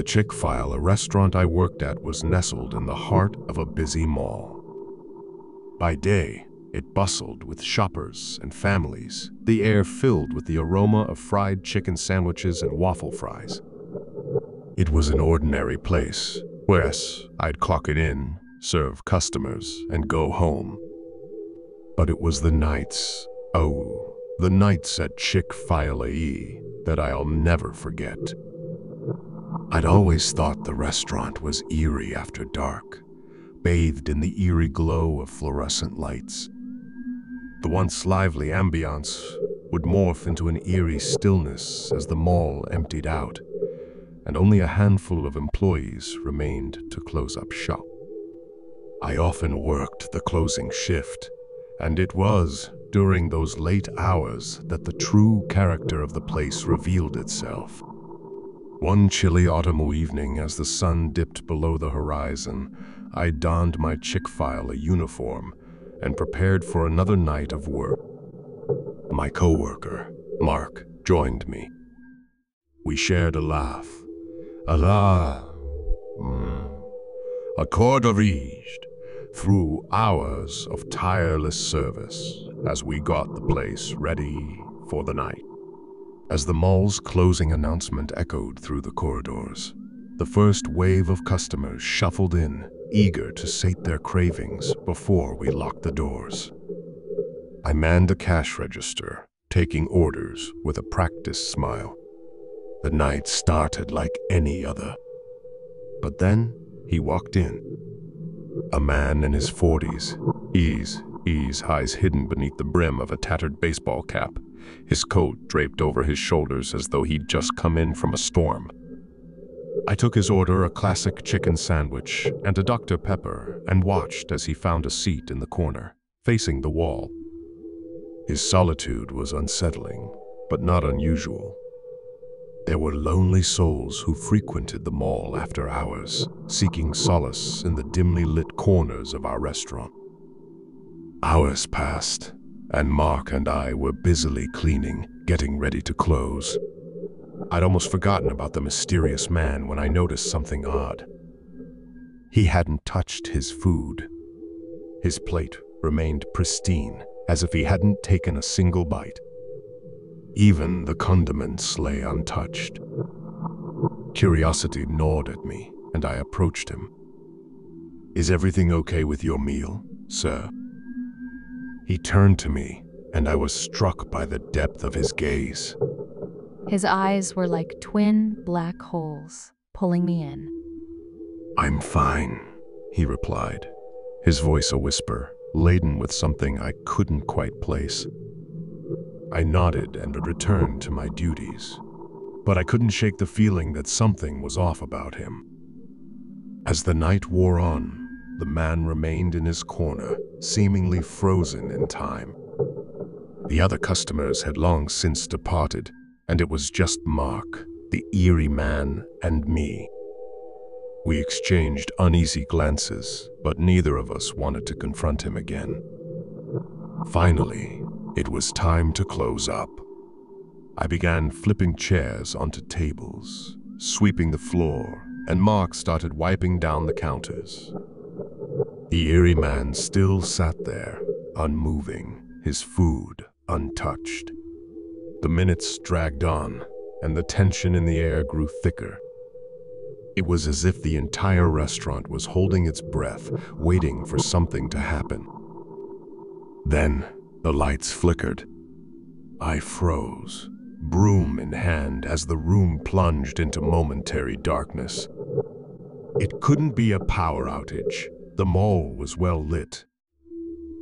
The Chick-fil-A restaurant I worked at was nestled in the heart of a busy mall. By day, it bustled with shoppers and families, the air filled with the aroma of fried chicken sandwiches and waffle fries. It was an ordinary place where I'd clock it in, serve customers, and go home. But it was the nights, the nights at Chick-fil-A that I'll never forget. I'd always thought the restaurant was eerie after dark, bathed in the eerie glow of fluorescent lights. The once lively ambiance would morph into an eerie stillness as the mall emptied out, and only a handful of employees remained to close up shop. I often worked the closing shift, and it was during those late hours that the true character of the place revealed itself. One chilly autumn evening, as the sun dipped below the horizon, I donned my Chick-fil-A uniform and prepared for another night of work. My coworker, Mark, joined me. We shared a laugh. Accordaged through hours of tireless service as we got the place ready for the night. As the mall's closing announcement echoed through the corridors, the first wave of customers shuffled in, eager to sate their cravings before we locked the doors. I manned a cash register, taking orders with a practiced smile. The night started like any other. But then he walked in. A man in his 40s, eyes hidden beneath the brim of a tattered baseball cap, his coat draped over his shoulders as though he'd just come in from a storm. I took his order, a classic chicken sandwich and a Dr. Pepper, and watched as he found a seat in the corner, facing the wall. His solitude was unsettling, but not unusual. There were lonely souls who frequented the mall after hours, seeking solace in the dimly lit corners of our restaurant. Hours passed, and Mark and I were busily cleaning, getting ready to close. I'd almost forgotten about the mysterious man when I noticed something odd. He hadn't touched his food. His plate remained pristine, as if he hadn't taken a single bite. Even the condiments lay untouched. Curiosity gnawed at me, and I approached him. "Is everything okay with your meal, sir?" He turned to me, and I was struck by the depth of his gaze. His eyes were like twin black holes, pulling me in. "I'm fine," he replied, his voice a whisper, laden with something I couldn't quite place. I nodded and returned to my duties, but I couldn't shake the feeling that something was off about him. As the night wore on, the man remained in his corner, seemingly frozen in time. The other customers had long since departed, and it was just Mark, the eerie man, and me. We exchanged uneasy glances, but neither of us wanted to confront him again. Finally, it was time to close up. I began flipping chairs onto tables, sweeping the floor, and Mark started wiping down the counters. The eerie man still sat there, unmoving, his food untouched. The minutes dragged on, and the tension in the air grew thicker. It was as if the entire restaurant was holding its breath, waiting for something to happen. Then, the lights flickered. I froze, broom in hand, as the room plunged into momentary darkness. It couldn't be a power outage. The mall was well lit.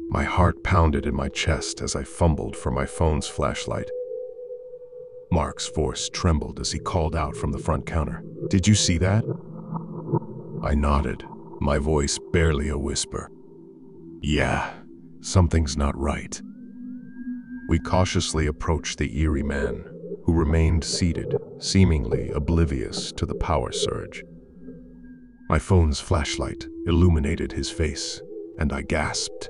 My heart pounded in my chest as I fumbled for my phone's flashlight. Mark's voice trembled as he called out from the front counter. "Did you see that?" I nodded, my voice barely a whisper. "Yeah, something's not right." We cautiously approached the eerie man, who remained seated, seemingly oblivious to the power surge. My phone's flashlight illuminated his face, and I gasped.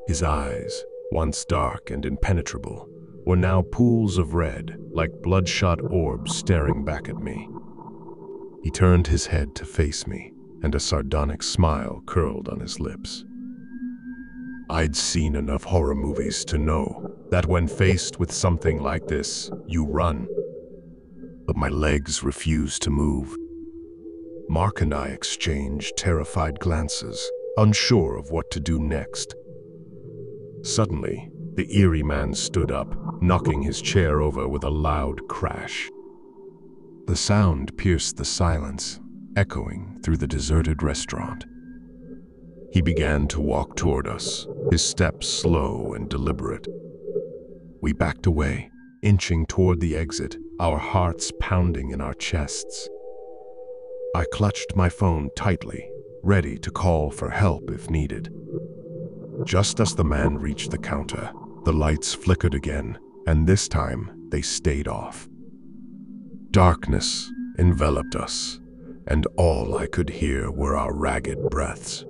His eyes, once dark and impenetrable, were now pools of red, like bloodshot orbs staring back at me. He turned his head to face me, and a sardonic smile curled on his lips. I'd seen enough horror movies to know that when faced with something like this, you run. But my legs refused to move. Mark and I exchanged terrified glances, unsure of what to do next. Suddenly, the Eerie man stood up, knocking his chair over with a loud crash. The sound pierced the silence, echoing through the deserted restaurant. He began to walk toward us, his steps slow and deliberate. We backed away, inching toward the exit, our hearts pounding in our chests. I clutched my phone tightly, ready to call for help if needed. Just as the man reached the counter, the lights flickered again, and this time they stayed off. Darkness enveloped us, and all I could hear were our ragged breaths.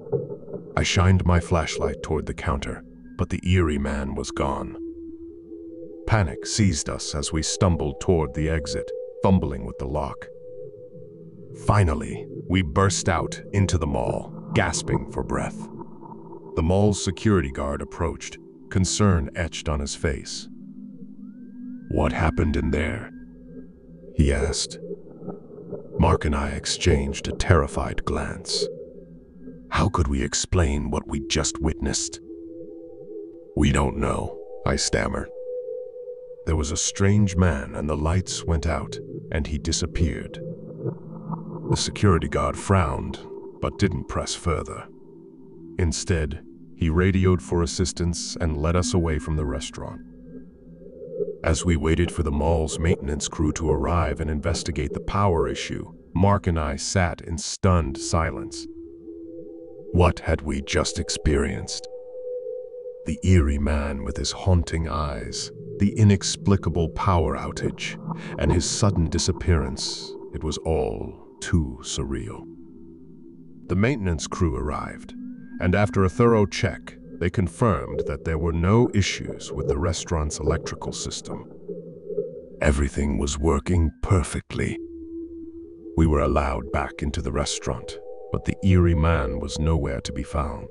I shined my flashlight toward the counter, but the Eerie man was gone. Panic seized us as we stumbled toward the exit, fumbling with the lock. Finally, we burst out into the mall, gasping for breath. The mall's security guard approached, concern etched on his face. "What happened in there?" he asked. Mark and I exchanged a terrified glance. How could we explain what we'd just witnessed? "We don't know," I stammered. There was a strange man and the lights went out, and he disappeared. The security guard frowned, but didn't press further. Instead, he radioed for assistance and led us away from the restaurant. As we waited for the mall's maintenance crew to arrive and investigate the power issue, Mark and I sat in stunned silence. What had we just experienced? The Eerie man with his haunting eyes, the inexplicable power outage, and his sudden disappearance. It was all too surreal. The maintenance crew arrived, and after a thorough check, they confirmed that there were no issues with the restaurant's electrical system. Everything was working perfectly. We were allowed back into the restaurant, but the Eerie man was nowhere to be found.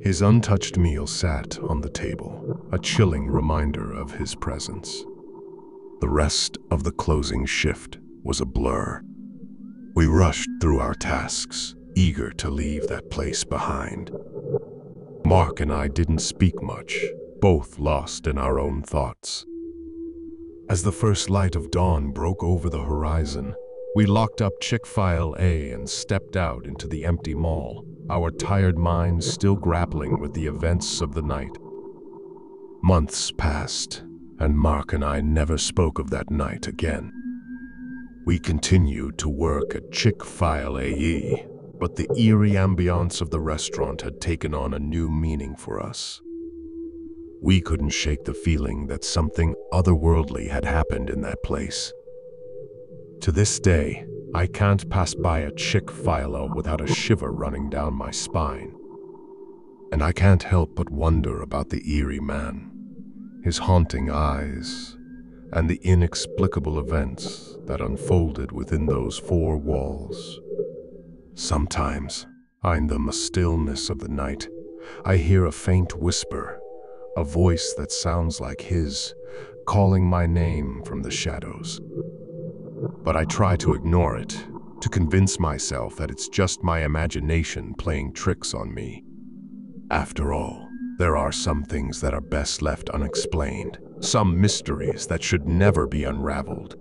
His untouched meal sat on the table, a chilling reminder of his presence. The rest of the closing shift was a blur. We rushed through our tasks, eager to leave that place behind. Mark and I didn't speak much, both lost in our own thoughts. As the first light of dawn broke over the horizon, we locked up Chick-fil-A and stepped out into the empty mall, our tired minds still grappling with the events of the night. Months passed, and Mark and I never spoke of that night again. We continued to work at Chick-fil-A, but the eerie ambiance of the restaurant had taken on a new meaning for us. We couldn't shake the feeling that something otherworldly had happened in that place. To this day, I can't pass by a Chick-fil-A without a shiver running down my spine. And I can't help but wonder about the Eerie man, his haunting eyes, and the inexplicable events that unfolded within those four walls. Sometimes, in the stillness of the night, I hear a faint whisper, a voice that sounds like his, calling my name from the shadows. But I try to ignore it, to convince myself that it's just my imagination playing tricks on me. After all, there are some things that are best left unexplained, some mysteries that should never be unraveled.